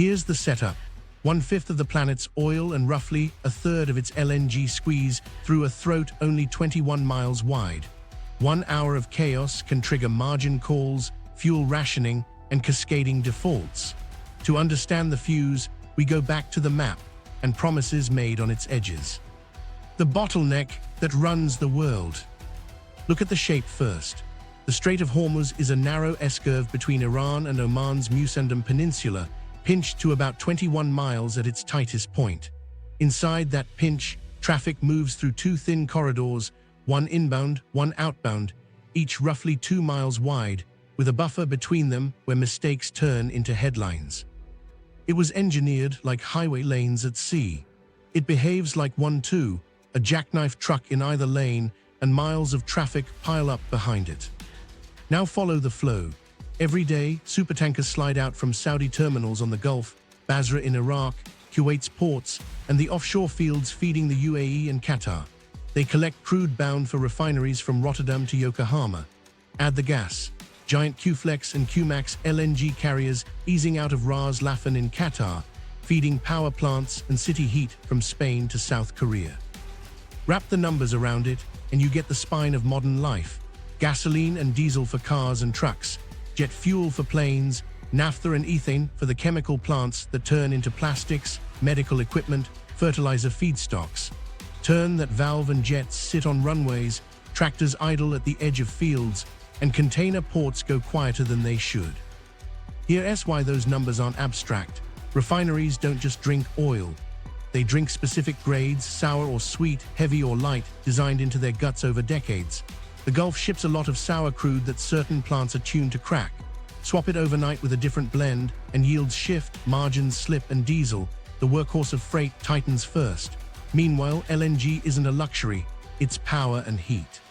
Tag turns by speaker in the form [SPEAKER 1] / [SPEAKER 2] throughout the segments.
[SPEAKER 1] Here's the setup. 1/5 of the planet's oil and roughly a third of its LNG squeeze through a throat only 21 miles wide. 1 hour of chaos can trigger margin calls, fuel rationing, and cascading defaults. To understand the fuse, we go back to the map and promises made on its edges. The bottleneck that runs the world. Look at the shape first. The Strait of Hormuz is a narrow S-curve between Iran and Oman's Musandam Peninsula, pinched to about 21 miles at its tightest point. Inside that pinch, traffic moves through two thin corridors, one inbound, one outbound, each roughly 2 miles wide, with a buffer between them where mistakes turn into headlines. It was engineered like highway lanes at sea. It behaves like one too, a jackknife truck in either lane, and miles of traffic pile up behind it. Now follow the flow. Every day, supertankers slide out from Saudi terminals on the Gulf, Basra in Iraq, Kuwait's ports, and the offshore fields feeding the UAE and Qatar. They collect crude bound for refineries from Rotterdam to Yokohama. Add the gas. Giant Q-Flex and Q-Max LNG carriers easing out of Ras Laffan in Qatar, feeding power plants and city heat from Spain to South Korea. Wrap the numbers around it, and you get the spine of modern life. Gasoline and diesel for cars and trucks, jet fuel for planes, naphtha and ethane for the chemical plants that turn into plastics, medical equipment, fertilizer feedstocks. Turn that valve and jets sit on runways, tractors idle at the edge of fields, and container ports go quieter than they should. Here's why those numbers aren't abstract. Refineries don't just drink oil. They drink specific grades, sour or sweet, heavy or light, designed into their guts over decades. The Gulf ships a lot of sour crude that certain plants are tuned to crack. Swap it overnight with a different blend, and yields shift, margins slip, and diesel, the workhorse of freight, tightens first. Meanwhile, LNG isn't a luxury, it's power and heat.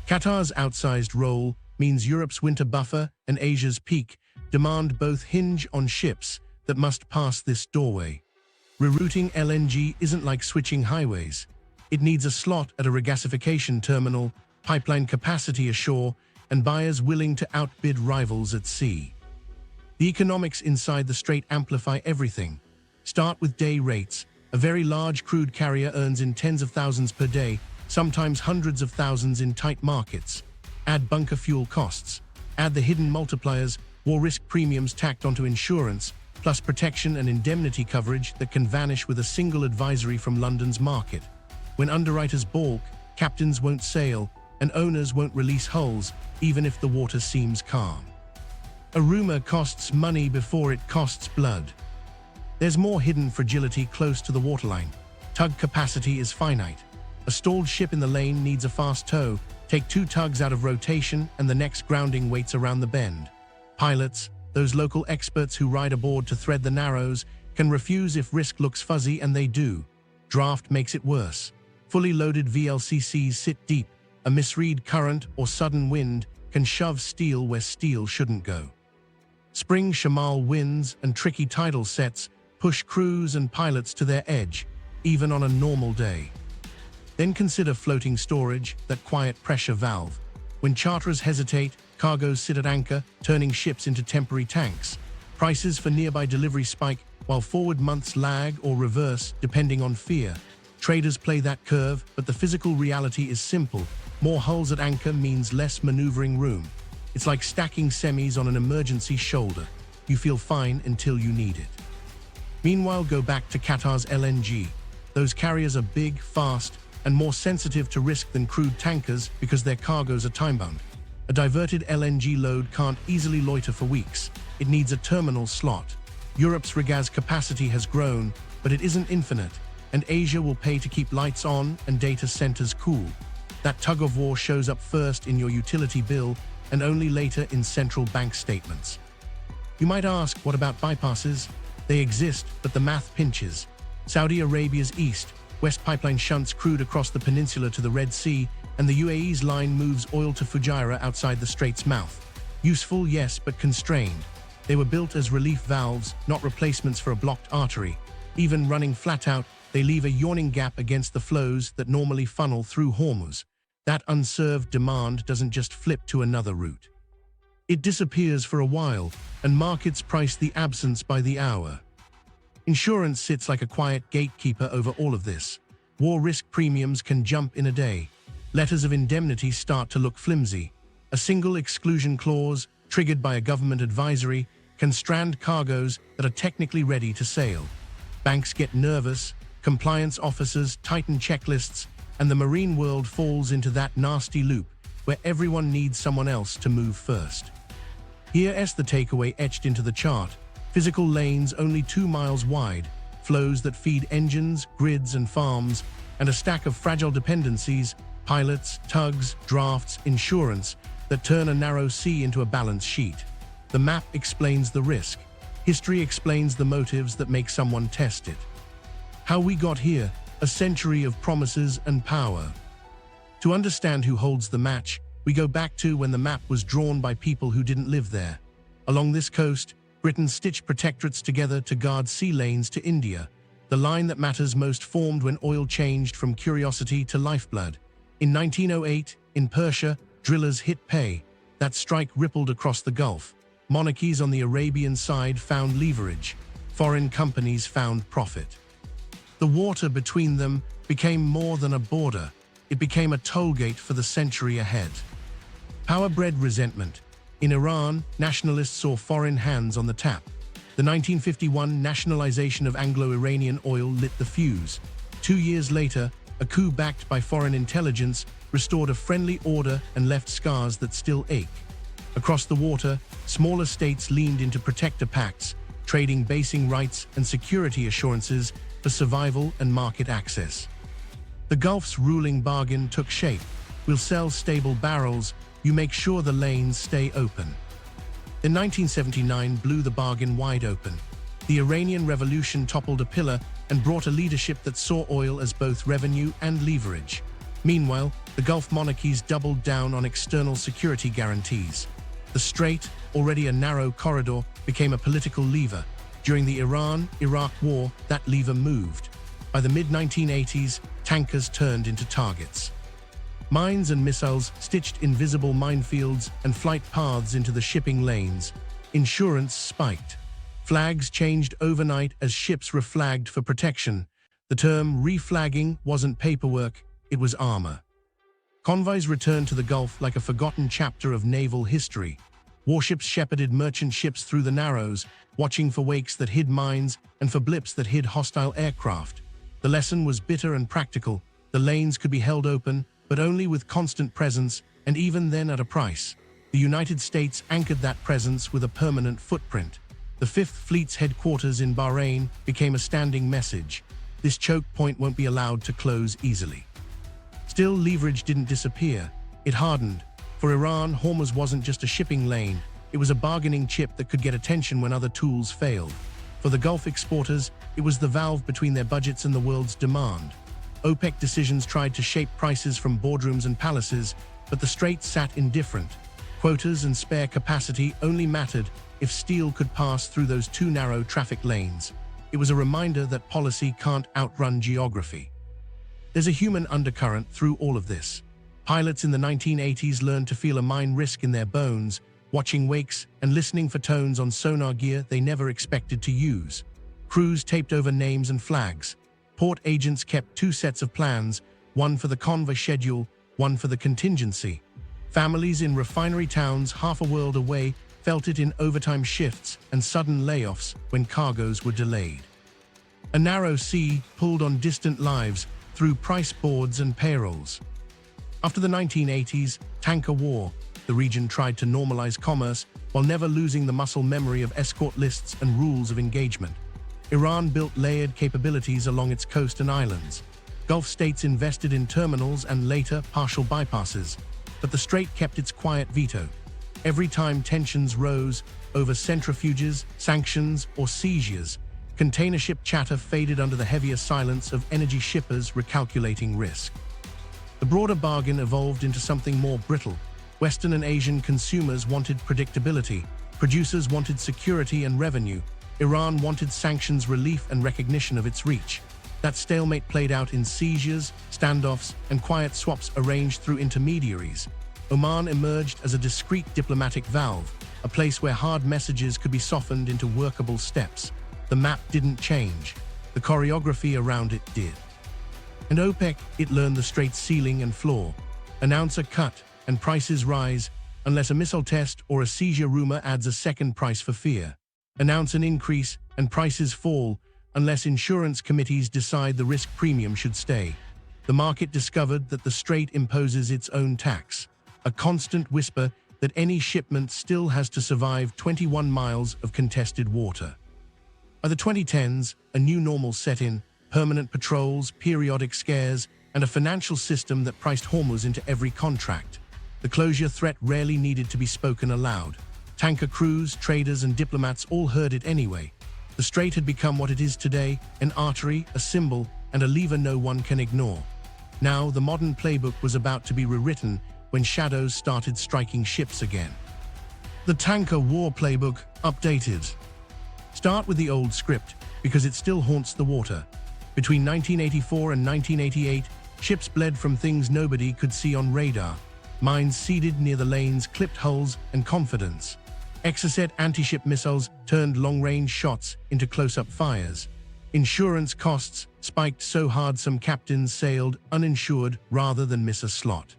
[SPEAKER 1] Qatar's outsized role means Europe's winter buffer and Asia's peak demand both hinge on ships that must pass this doorway. Rerouting LNG isn't like switching highways. It needs a slot at a regasification terminal, pipeline capacity ashore, and buyers willing to outbid rivals at sea. The economics inside the strait amplify everything. Start with day rates. A very large crude carrier earns in tens of thousands per day, sometimes hundreds of thousands in tight markets. Add bunker fuel costs. Add the hidden multipliers, war risk premiums tacked onto insurance, plus protection and indemnity coverage that can vanish with a single advisory from London's market. When underwriters balk, captains won't sail, and owners won't release hulls, even if the water seems calm. A rumor costs money before it costs blood. There's more hidden fragility close to the waterline. Tug capacity is finite. A stalled ship in the lane needs a fast tow. Take 2 tugs out of rotation, and the next grounding waits around the bend. Pilots, those local experts who ride aboard to thread the narrows, can refuse if risk looks fuzzy, and they do. Draft makes it worse. Fully loaded VLCCs sit deep. A misread current or sudden wind can shove steel where steel shouldn't go. Spring shamal winds and tricky tidal sets push crews and pilots to their edge, even on a normal day. Then consider floating storage, that quiet pressure valve. When charterers hesitate, cargoes sit at anchor, turning ships into temporary tanks. Prices for nearby delivery spike, while forward months lag or reverse, depending on fear. Traders play that curve, but the physical reality is simple. More hulls at anchor means less maneuvering room. It's like stacking semis on an emergency shoulder. You feel fine until you need it. Meanwhile, go back to Qatar's LNG. Those carriers are big, fast, and more sensitive to risk than crude tankers because their cargoes are time-bound. A diverted LNG load can't easily loiter for weeks. It needs a terminal slot. Europe's regas capacity has grown, but it isn't infinite, and Asia will pay to keep lights on and data centers cool. That tug-of-war shows up first in your utility bill and only later in central bank statements. You might ask, what about bypasses? They exist, but the math pinches. Saudi Arabia's east-west pipeline shunts crude across the peninsula to the Red Sea, and the UAE's line moves oil to Fujairah outside the strait's mouth. Useful, yes, but constrained. They were built as relief valves, not replacements for a blocked artery. Even running flat out, they leave a yawning gap against the flows that normally funnel through Hormuz. That unserved demand doesn't just flip to another route. It disappears for a while, and markets price the absence by the hour. Insurance sits like a quiet gatekeeper over all of this. War risk premiums can jump in a day. Letters of indemnity start to look flimsy. A single exclusion clause, triggered by a government advisory, can strand cargoes that are technically ready to sail. Banks get nervous, compliance officers tighten checklists, and the marine world falls into that nasty loop where everyone needs someone else to move first. Here's the takeaway etched into the chart: physical lanes only 2 miles wide, flows that feed engines, grids, and farms, and a stack of fragile dependencies, pilots, tugs, drafts, insurance, that turn a narrow sea into a balance sheet. The map explains the risk. History explains the motives that make someone test it. How we got here: a century of promises and power. To understand who holds the match, we go back to when the map was drawn by people who didn't live there. Along this coast, Britain stitched protectorates together to guard sea lanes to India. The line that matters most formed when oil changed from curiosity to lifeblood. In 1908, in Persia, drillers hit pay. That strike rippled across the Gulf. Monarchies on the Arabian side found leverage. Foreign companies found profit. The water between them became more than a border. It became a tollgate for the century ahead. Power bred resentment. In Iran, nationalists saw foreign hands on the tap. The 1951 nationalization of Anglo-Iranian oil lit the fuse. 2 years later, a coup backed by foreign intelligence restored a friendly order and left scars that still ache. Across the water, smaller states leaned into protector pacts, trading basing rights and security assurances for survival and market access. The Gulf's ruling bargain took shape. We'll sell stable barrels, you make sure the lanes stay open. In 1979 blew the bargain wide open. The Iranian Revolution toppled a pillar and brought a leadership that saw oil as both revenue and leverage. Meanwhile, the Gulf monarchies doubled down on external security guarantees. The Strait, already a narrow corridor, became a political lever. During the Iran-Iraq War, that lever moved. By the mid-1980s, tankers turned into targets. Mines and missiles stitched invisible minefields and flight paths into the shipping lanes. Insurance spiked. Flags changed overnight as ships reflagged for protection. The term reflagging wasn't paperwork, it was armor. Convoys returned to the Gulf like a forgotten chapter of naval history. Warships shepherded merchant ships through the Narrows, watching for wakes that hid mines and for blips that hid hostile aircraft. The lesson was bitter and practical. The lanes could be held open, but only with constant presence, and even then at a price. The United States anchored that presence with a permanent footprint. The Fifth Fleet's headquarters in Bahrain became a standing message. This choke point won't be allowed to close easily. Still, leverage didn't disappear. It hardened. For Iran, Hormuz wasn't just a shipping lane. It was a bargaining chip that could get attention when other tools failed. For the Gulf exporters, it was the valve between their budgets and the world's demand. OPEC decisions tried to shape prices from boardrooms and palaces, but the Strait sat indifferent. Quotas and spare capacity only mattered if steel could pass through those too narrow traffic lanes. It was a reminder that policy can't outrun geography. There's a human undercurrent through all of this. Pilots in the 1980s learned to feel a mine risk in their bones, watching wakes and listening for tones on sonar gear they never expected to use. Crews taped over names and flags. Port agents kept 2 sets of plans, one for the convoy schedule, one for the contingency. Families in refinery towns half a world away felt it in overtime shifts and sudden layoffs when cargoes were delayed. A narrow sea pulled on distant lives through price boards and payrolls. After the 1980s tanker war, the region tried to normalize commerce while never losing the muscle memory of escort lists and rules of engagement. Iran built layered capabilities along its coast and islands. Gulf states invested in terminals and later partial bypasses, but the Strait kept its quiet veto. Every time tensions rose over centrifuges, sanctions, or seizures, container ship chatter faded under the heavier silence of energy shippers recalculating risk. The broader bargain evolved into something more brittle. Western and Asian consumers wanted predictability, producers wanted security and revenue, Iran wanted sanctions relief and recognition of its reach. That stalemate played out in seizures, standoffs, and quiet swaps arranged through intermediaries. Oman emerged as a discreet diplomatic valve, a place where hard messages could be softened into workable steps. The The map didn't change. The choreography around it did. And OPEC, it learned the strait's ceiling and floor. Announce a cut, and prices rise, unless a missile test or a seizure rumor adds a second price for fear. Announce an increase, and prices fall, unless insurance committees decide the risk premium should stay. The market discovered that the strait imposes its own tax, a constant whisper that any shipment still has to survive 21 miles of contested water. By the 2010s, a new normal set in, permanent patrols, periodic scares, and a financial system that priced Hormuz into every contract. The closure threat rarely needed to be spoken aloud. Tanker crews, traders, and diplomats all heard it anyway. The strait had become what it is today, an artery, a symbol, and a lever no one can ignore. Now, the modern playbook was about to be rewritten when shadows started striking ships again. The tanker war playbook updated. Start with the old script, because it still haunts the water. Between 1984 and 1988, ships bled from things nobody could see on radar. Mines seeded near the lanes, clipped hulls, and confidence. Exocet anti-ship missiles turned long-range shots into close-up fires. Insurance costs spiked so hard some captains sailed uninsured rather than miss a slot.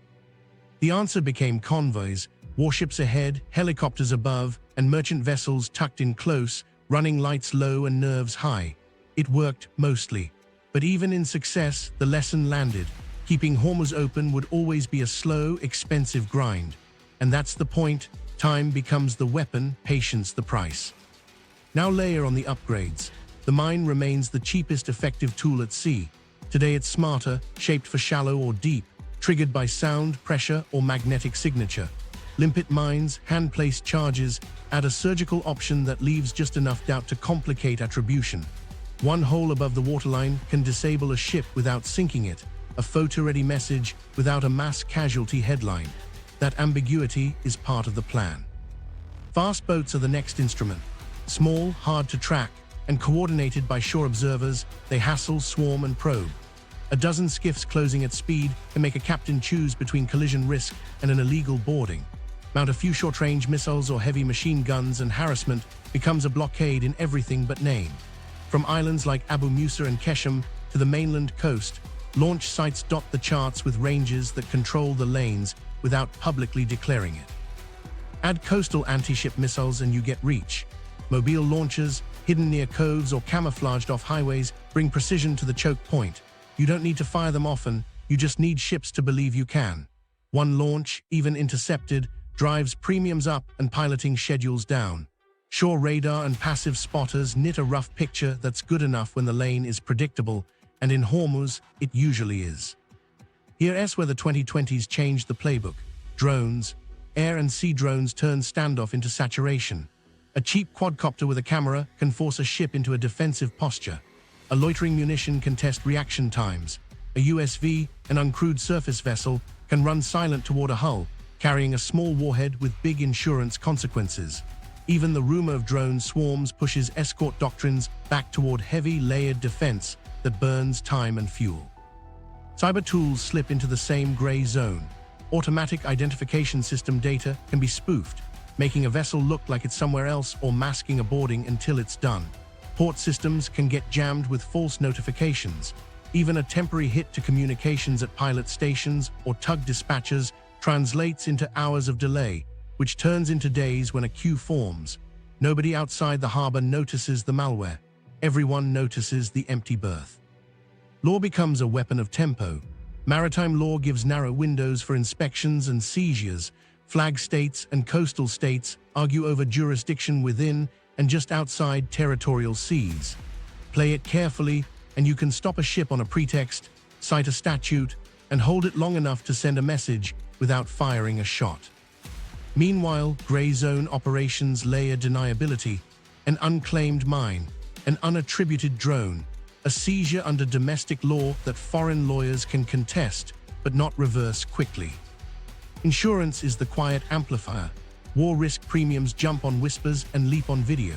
[SPEAKER 1] The answer became convoys, warships ahead, helicopters above, and merchant vessels tucked in close, running lights low and nerves high. It worked mostly. But even in success, the lesson landed. Keeping Hormuz open would always be a slow, expensive grind. And that's the point. Time becomes the weapon, patience the price. Now layer on the upgrades. The mine remains the cheapest effective tool at sea. Today it's smarter, shaped for shallow or deep, triggered by sound, pressure, or magnetic signature. Limpet mines, hand-placed charges, add a surgical option that leaves just enough doubt to complicate attribution. One hole above the waterline can disable a ship without sinking it, a photo-ready message without a mass casualty headline. That ambiguity is part of the plan. Fast boats are the next instrument. Small, hard to track, and coordinated by shore observers, they hassle, swarm, and probe. A dozen skiffs closing at speed can make a captain choose between collision risk and an illegal boarding. Mount a few short-range missiles or heavy machine guns and harassment becomes a blockade in everything but name. From islands like Abu Musa and Keshem to the mainland coast, launch sites dot the charts with ranges that control the lanes without publicly declaring it. Add coastal anti-ship missiles and you get reach. Mobile launchers, hidden near coves or camouflaged off highways, bring precision to the choke point. You don't need to fire them often, you just need ships to believe you can. One launch, even intercepted, drives premiums up and piloting schedules down. Shore radar and passive spotters knit a rough picture that's good enough when the lane is predictable, and in Hormuz, it usually is. Here's where the 2020s changed the playbook. Drones, air and sea drones turn standoff into saturation. A cheap quadcopter with a camera can force a ship into a defensive posture. A loitering munition can test reaction times. A USV, an uncrewed surface vessel, can run silent toward a hull, carrying a small warhead with big insurance consequences. Even the rumor of drone swarms pushes escort doctrines back toward heavy, layered defense that burns time and fuel. Cyber tools slip into the same gray zone. Automatic identification system data can be spoofed, making a vessel look like it's somewhere else or masking a boarding until it's done. Port systems can get jammed with false notifications. Even a temporary hit to communications at pilot stations or tug dispatchers translates into hours of delay, which turns into days when a queue forms. Nobody outside the harbor notices the malware. Everyone notices the empty berth. Law becomes a weapon of tempo. Maritime law gives narrow windows for inspections and seizures. Flag states and coastal states argue over jurisdiction within and just outside territorial seas. Play it carefully, and you can stop a ship on a pretext, cite a statute, and hold it long enough to send a message without firing a shot. Meanwhile, gray zone operations layer deniability, an unclaimed mine, an unattributed drone, a seizure under domestic law that foreign lawyers can contest but not reverse quickly. Insurance is the quiet amplifier. War risk premiums jump on whispers and leap on video.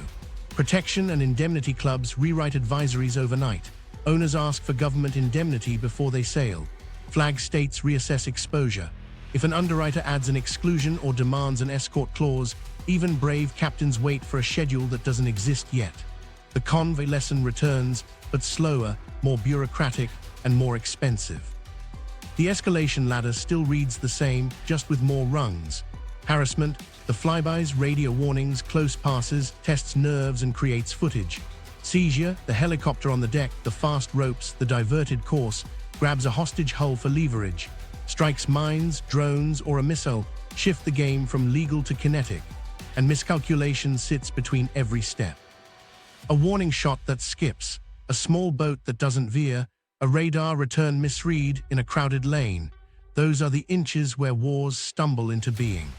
[SPEAKER 1] Protection and indemnity clubs rewrite advisories overnight. Owners ask for government indemnity before they sail. Flag states reassess exposure. If an underwriter adds an exclusion or demands an escort clause, even brave captains wait for a schedule that doesn't exist yet. The convoy lesson returns, but slower, more bureaucratic, and more expensive. The escalation ladder still reads the same, just with more rungs. Harassment, the flybys, radio warnings, close passes, tests nerves and creates footage. Seizure, the helicopter on the deck, the fast ropes, the diverted course, grabs a hostage hull for leverage. Strikes mines, drones, or a missile, shift the game from legal to kinetic. And miscalculation sits between every step. A warning shot that skips, a small boat that doesn't veer, a radar return misread in a crowded lane. Those are the inches where wars stumble into being.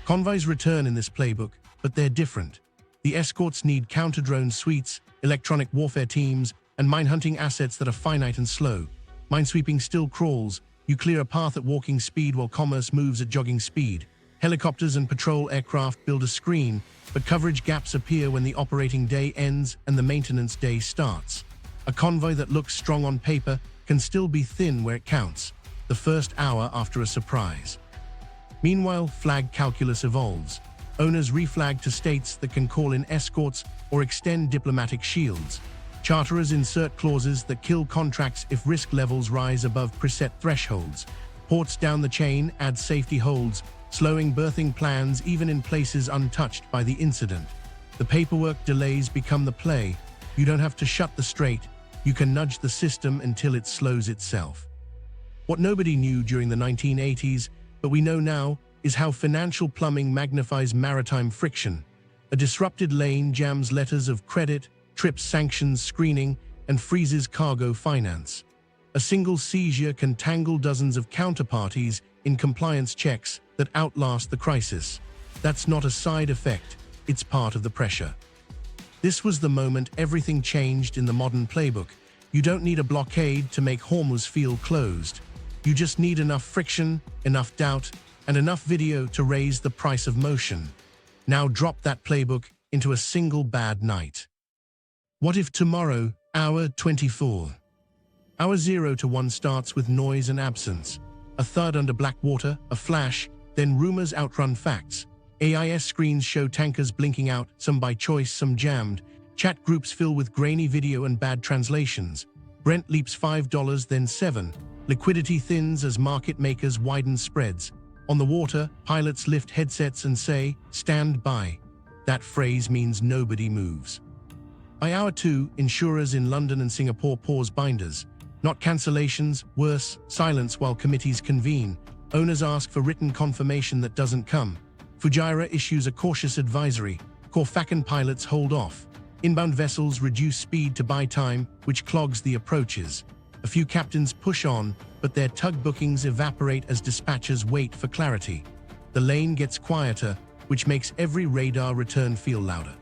[SPEAKER 1] Convoys return in this playbook, but they're different. The escorts need counter-drone suites, electronic warfare teams, and mine-hunting assets that are finite and slow. Minesweeping still crawls. You clear a path at walking speed while commerce moves at jogging speed. Helicopters and patrol aircraft build a screen, but coverage gaps appear when the operating day ends and the maintenance day starts. A convoy that looks strong on paper can still be thin where it counts, the first hour after a surprise. Meanwhile, flag calculus evolves. Owners reflag to states that can call in escorts or extend diplomatic shields. Charterers insert clauses that kill contracts if risk levels rise above preset thresholds. Ports down the chain add safety holds, slowing berthing plans even in places untouched by the incident. The paperwork delays become the play. You don't have to shut the strait. You can nudge the system until it slows itself. What nobody knew during the 1980s, but we know now, is how financial plumbing magnifies maritime friction. A disrupted lane jams letters of credit, trips sanctions screening, and freezes cargo finance. A single seizure can tangle dozens of counterparties in compliance checks that outlast the crisis. That's not a side effect, it's part of the pressure. This was the moment everything changed in the modern playbook. You don't need a blockade to make Hormuz feel closed. You just need enough friction, enough doubt, and enough video to raise the price of motion. Now drop that playbook into a single bad night. What if tomorrow, hour 24? Hour 0 to 1 starts with noise and absence. A thud under black water, a flash, then rumors outrun facts. AIS screens show tankers blinking out, some by choice, some jammed. Chat groups fill with grainy video and bad translations. Brent leaps $5, then $7. Liquidity thins as market makers widen spreads. On the water, pilots lift headsets and say, "Stand by." That phrase means nobody moves. By hour 2, insurers in London and Singapore pause binders. Not cancellations, worse, silence while committees convene. Owners ask for written confirmation that doesn't come. Fujairah issues a cautious advisory. Corfacan pilots hold off. Inbound vessels reduce speed to buy time, which clogs the approaches. A few captains push on, but their tug bookings evaporate as dispatchers wait for clarity. The lane gets quieter, which makes every radar return feel louder.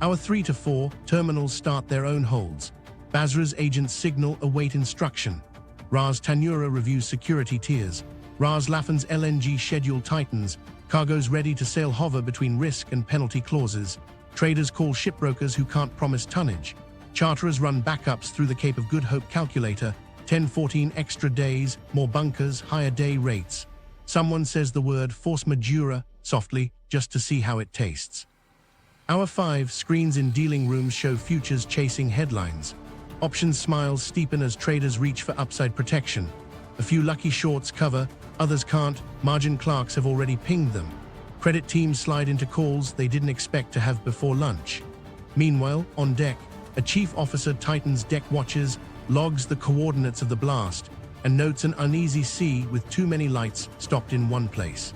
[SPEAKER 1] Hour 3 to 4, terminals start their own holds. Basra's agents signal await instruction. Ras Tanura reviews security tiers. Ras Laffan's LNG schedule tightens. Cargoes ready to sail hover between risk and penalty clauses. Traders call shipbrokers who can't promise tonnage. Charterers run backups through the Cape of Good Hope calculator. 10-14 extra days, more bunkers, higher day rates. Someone says the word force majeure softly, just to see how it tastes. Hour 5, screens in dealing rooms show futures chasing headlines. Options smiles steepen as traders reach for upside protection. A few lucky shorts cover, others can't. Margin clerks have already pinged them. Credit teams slide into calls they didn't expect to have before lunch. Meanwhile, on deck, a chief officer tightens deck watches, logs the coordinates of the blast, and notes an uneasy sea with too many lights stopped in one place.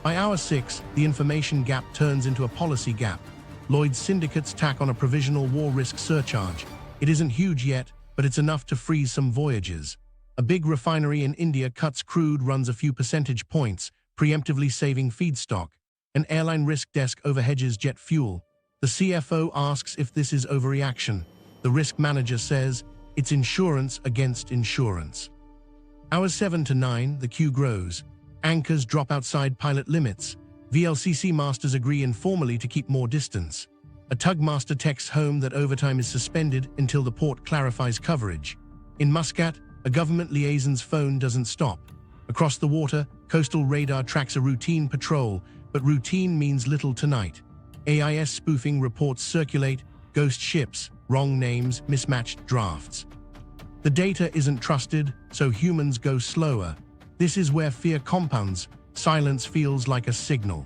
[SPEAKER 1] By hour 6, the information gap turns into a policy gap. Lloyd's syndicates tack on a provisional war risk surcharge. It isn't huge yet, but it's enough to freeze some voyages. A big refinery in India cuts crude runs a few percentage points, preemptively saving feedstock. An airline risk desk overhedges jet fuel. The CFO asks if this is overreaction. The risk manager says, it's insurance against insurance. Hours 7 to 9, the queue grows. Anchors drop outside pilot limits. VLCC masters agree informally to keep more distance. A tug master texts home that overtime is suspended until the port clarifies coverage. In Muscat, a government liaison's phone doesn't stop. Across the water, coastal radar tracks a routine patrol, but routine means little tonight. AIS spoofing reports circulate, ghost ships, wrong names, mismatched drafts. The data isn't trusted, so humans go slower. This is where fear compounds. Silence feels like a signal.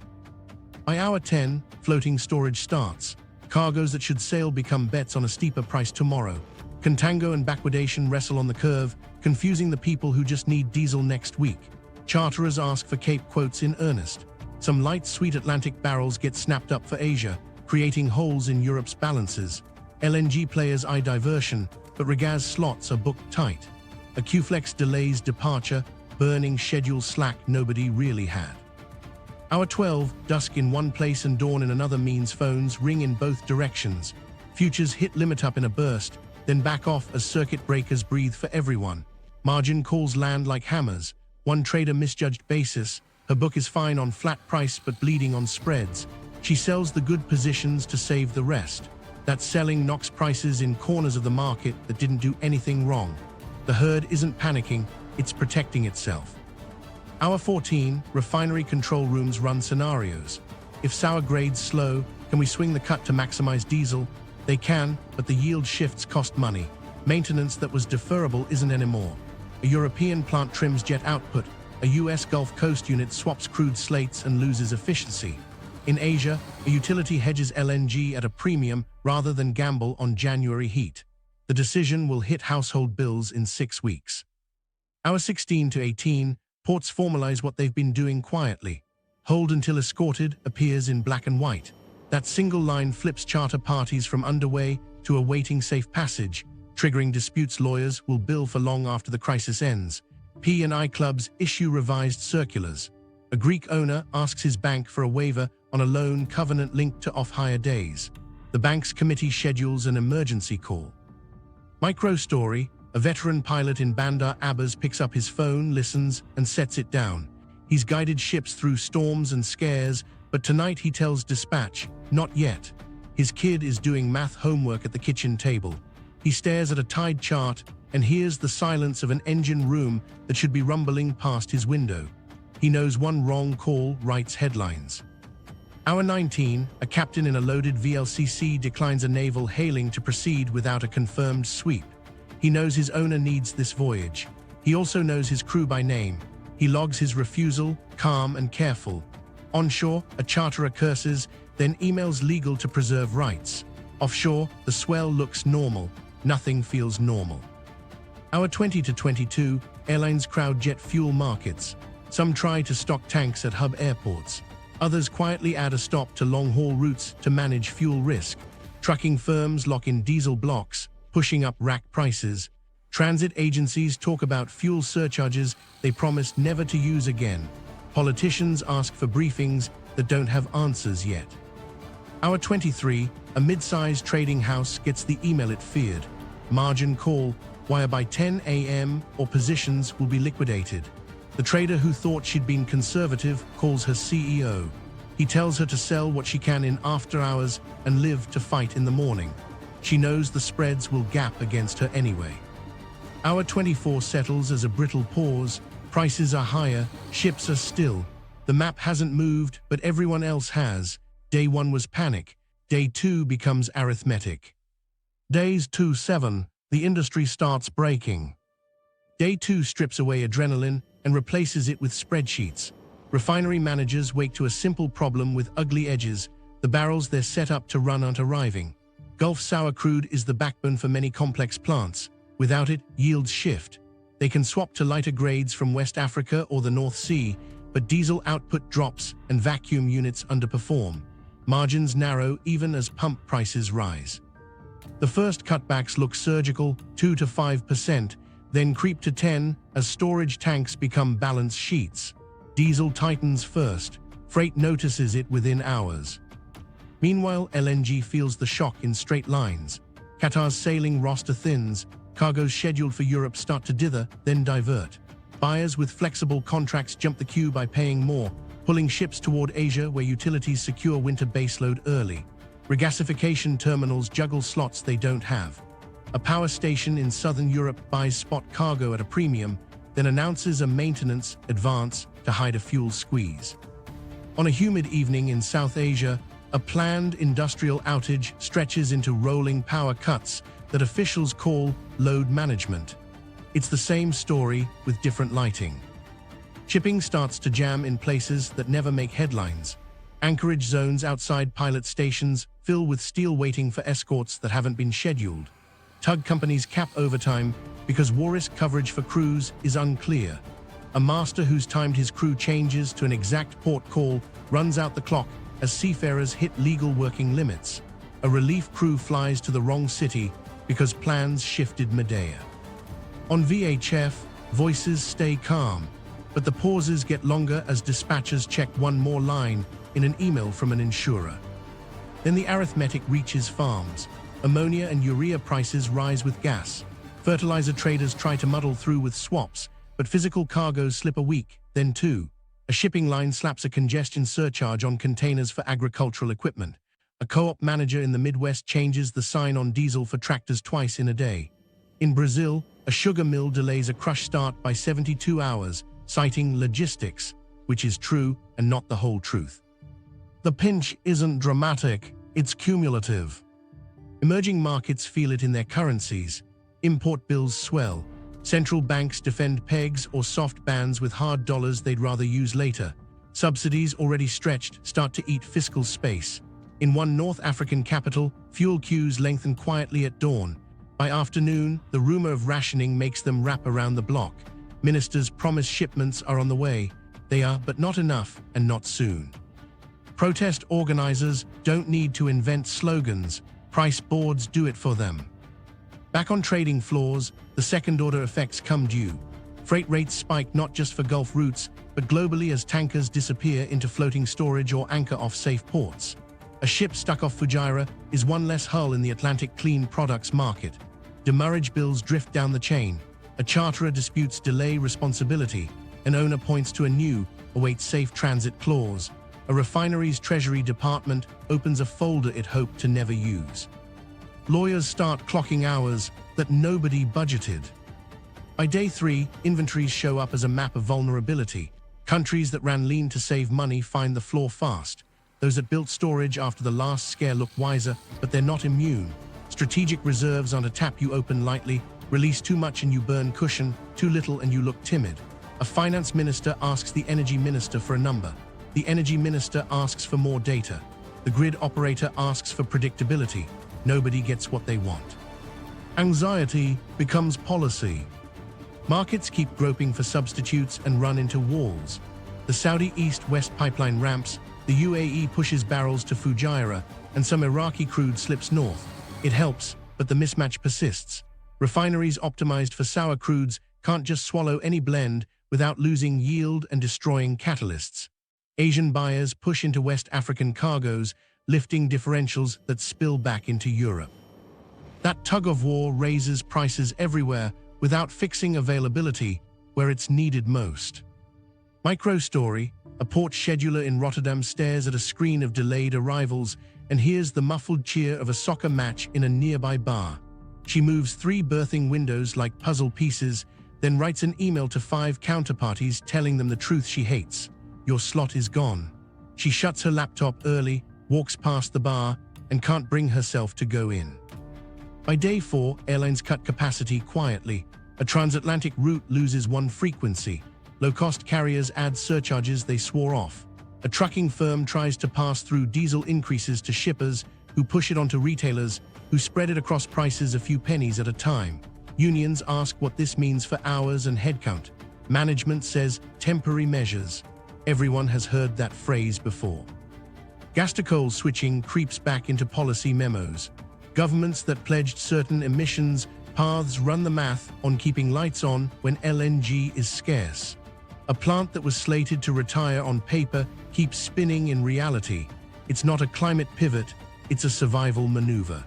[SPEAKER 1] By hour 10, floating storage starts. Cargoes that should sail become bets on a steeper price tomorrow. Contango and backwardation wrestle on the curve, confusing the people who just need diesel next week. Charterers ask for Cape quotes in earnest. Some light, sweet Atlantic barrels get snapped up for Asia, creating holes in Europe's balances. LNG players eye diversion, but regaz slots are booked tight. A Q-Flex delays departure, burning schedule slack nobody really had. Hour 12, dusk in one place and dawn in another means phones ring in both directions. Futures hit limit up in a burst, then back off as circuit breakers breathe for everyone. Margin calls land like hammers. One trader misjudged basis. Her book is fine on flat price but bleeding on spreads. She sells the good positions to save the rest. That selling knocks prices in corners of the market that didn't do anything wrong. The herd isn't panicking, it's protecting itself. Hour 14, refinery control rooms run scenarios. If sour grades slow, can we swing the cut to maximize diesel? They can, but the yield shifts cost money. Maintenance that was deferrable isn't anymore. A European plant trims jet output. A US Gulf Coast unit swaps crude slates and loses efficiency. In Asia, a utility hedges LNG at a premium rather than gamble on January heat. The decision will hit household bills in 6 weeks. Hour 16 to 18, ports formalize what they've been doing quietly. Hold until escorted appears in black and white. That single line flips charter parties from underway to awaiting safe passage, triggering disputes lawyers will bill for long after the crisis ends. P&I clubs issue revised circulars. A Greek owner asks his bank for a waiver on a loan covenant linked to off-hire days. The bank's committee schedules an emergency call. Micro story, a veteran pilot in Bandar Abbas picks up his phone, listens, and sets it down. He's guided ships through storms and scares, but tonight he tells dispatch, not yet. His kid is doing math homework at the kitchen table. He stares at a tide chart and hears the silence of an engine room that should be rumbling past his window. He knows one wrong call writes headlines. Hour 19, a captain in a loaded VLCC declines a naval hailing to proceed without a confirmed sweep. He knows his owner needs this voyage. He also knows his crew by name. He logs his refusal, calm and careful. Onshore, a charterer curses, then emails legal to preserve rights. Offshore, the swell looks normal. Nothing feels normal. Hour 20 to 22, airlines crowd jet fuel markets. Some try to stock tanks at hub airports. Others quietly add a stop to long-haul routes to manage fuel risk. Trucking firms lock in diesel blocks, pushing up rack prices. Transit agencies talk about fuel surcharges they promised never to use again. Politicians ask for briefings that don't have answers yet. Hour 23, a mid-sized trading house gets the email it feared. Margin call, wire by 10 a.m. or positions will be liquidated. The trader who thought she'd been conservative calls her CEO. He tells her to sell what she can in after hours and live to fight in the morning. She knows the spreads will gap against her anyway. Hour 24 settles as a brittle pause. Prices are higher, ships are still. The map hasn't moved, but everyone else has. Day 1 was panic. Day 2 becomes arithmetic. Days 2-7, the industry starts breaking. Day 2 strips away adrenaline and replaces it with spreadsheets. Refinery managers wake to a simple problem with ugly edges. The barrels they're set up to run aren't arriving. Gulf sour crude is the backbone for many complex plants. Without it, yields shift. They can swap to lighter grades from West Africa or the North Sea, but diesel output drops and vacuum units underperform. Margins narrow even as pump prices rise. The first cutbacks look surgical, 2 to 5%, then creep to 10 as storage tanks become balance sheets. Diesel tightens first. Freight notices it within hours. Meanwhile, LNG feels the shock in straight lines. Qatar's sailing roster thins. Cargoes scheduled for Europe start to dither, then divert. Buyers with flexible contracts jump the queue by paying more, pulling ships toward Asia where utilities secure winter baseload early. Regasification terminals juggle slots they don't have. A power station in southern Europe buys spot cargo at a premium, then announces a maintenance advance to hide a fuel squeeze. On a humid evening in South Asia, A planned industrial outage stretches into rolling power cuts that officials call load management. It's the same story with different lighting. Shipping starts to jam in places that never make headlines. Anchorage zones outside pilot stations fill with steel waiting for escorts that haven't been scheduled. Tug companies cap overtime because war risk coverage for crews is unclear. A master who's timed his crew changes to an exact port call runs out the clock as seafarers hit legal working limits. A relief crew flies to the wrong city because plans shifted Medea. On VHF, voices stay calm, but the pauses get longer as dispatchers check one more line in an email from an insurer. Then the arithmetic reaches farms. Ammonia and urea prices rise with gas. Fertilizer traders try to muddle through with swaps, but physical cargoes slip a week, then two. A shipping line slaps a congestion surcharge on containers for agricultural equipment. A co-op manager in the Midwest changes the sign on diesel for tractors twice in a day. In Brazil, a sugar mill delays a crush start by 72 hours, citing logistics, which is true and not the whole truth. The pinch isn't dramatic, it's cumulative. Emerging markets feel it in their currencies. Import bills swell. Central banks defend pegs or soft bands with hard dollars they'd rather use later. Subsidies already stretched start to eat fiscal space. In one North African capital, fuel queues lengthen quietly at dawn. By afternoon, the rumor of rationing makes them wrap around the block. Ministers promise shipments are on the way. They are, but not enough and not soon. Protest organizers don't need to invent slogans. Price boards do it for them. Back on trading floors, the second-order effects come due. Freight rates spike not just for Gulf routes, but globally as tankers disappear into floating storage or anchor off safe ports. A ship stuck off Fujairah is one less hull in the Atlantic clean products market. Demurrage bills drift down the chain. A charterer disputes delay responsibility. An owner points to a new, awaits safe transit clause. A refinery's treasury department opens a folder it hoped to never use. Lawyers start clocking hours that nobody budgeted. By day 3, inventories show up as a map of vulnerability. Countries that ran lean to save money find the floor fast. Those that built storage after the last scare look wiser, but they're not immune. Strategic reserves aren't a tap you open lightly. Release too much and you burn cushion, too little and you look timid. A finance minister asks the energy minister for a number. The energy minister asks for more data. The grid operator asks for predictability. Nobody gets what they want. Anxiety becomes policy. Markets keep groping for substitutes and run into walls. The Saudi East-West pipeline ramps, the UAE pushes barrels to Fujairah, and some Iraqi crude slips north. It helps, but the mismatch persists. Refineries optimized for sour crudes can't just swallow any blend without losing yield and destroying catalysts. Asian buyers push into West African cargoes, lifting differentials that spill back into Europe. That tug-of-war raises prices everywhere without fixing availability where it's needed most. Micro-story, a port scheduler in Rotterdam stares at a screen of delayed arrivals and hears the muffled cheer of a soccer match in a nearby bar. She moves 3 berthing windows like puzzle pieces, then writes an email to 5 counterparties telling them the truth she hates. Your slot is gone. She shuts her laptop early, walks past the bar, and can't bring herself to go in. By day 4, airlines cut capacity quietly. A transatlantic route loses one frequency. Low-cost carriers add surcharges they swore off. A trucking firm tries to pass through diesel increases to shippers who push it onto retailers who spread it across prices a few pennies at a time. Unions ask what this means for hours and headcount. Management says temporary measures. Everyone has heard that phrase before. Gas to coal switching creeps back into policy memos. Governments that pledged certain emissions paths run the math on keeping lights on when LNG is scarce. A plant that was slated to retire on paper keeps spinning in reality. It's not a climate pivot, it's a survival maneuver.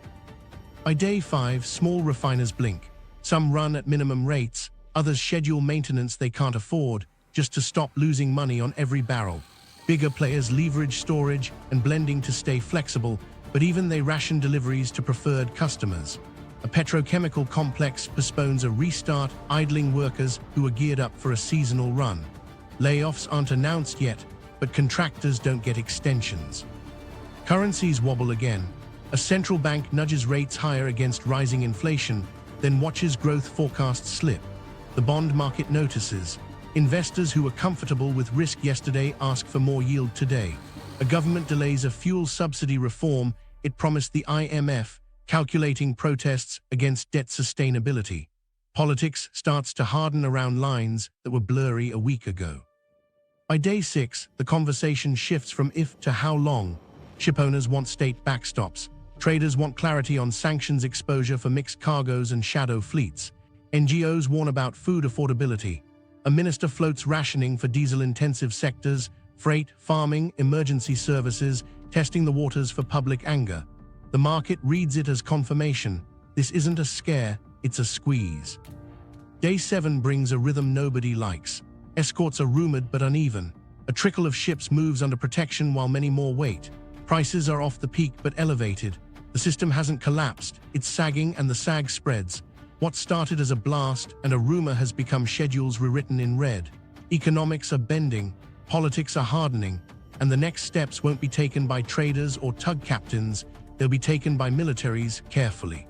[SPEAKER 1] By day 5, small refiners blink. Some run at minimum rates, others schedule maintenance they can't afford just to stop losing money on every barrel. Bigger players leverage storage and blending to stay flexible, but even they ration deliveries to preferred customers. A petrochemical complex postpones a restart, idling workers who are geared up for a seasonal run. Layoffs aren't announced yet, but contractors don't get extensions. Currencies wobble again. A central bank nudges rates higher against rising inflation, then watches growth forecasts slip. The bond market notices. Investors who were comfortable with risk yesterday ask for more yield today. A government delays a fuel subsidy reform it promised the IMF, calculating protests against debt sustainability. Politics starts to harden around lines that were blurry a week ago. By day 6, the conversation shifts from if to how long. Shipowners want state backstops. Traders want clarity on sanctions exposure for mixed cargoes and shadow fleets. NGOs warn about food affordability. A minister floats rationing for diesel-intensive sectors, freight, farming, emergency services, testing the waters for public anger. The market reads it as confirmation. This isn't a scare, it's a squeeze. Day 7 brings a rhythm nobody likes. Escorts are rumored but uneven. A trickle of ships moves under protection while many more wait. Prices are off the peak but elevated. The system hasn't collapsed, it's sagging and the sag spreads. What started as a blast and a rumor has become schedules rewritten in red. Economics are bending, politics are hardening, and the next steps won't be taken by traders or tug captains, they'll be taken by militaries carefully.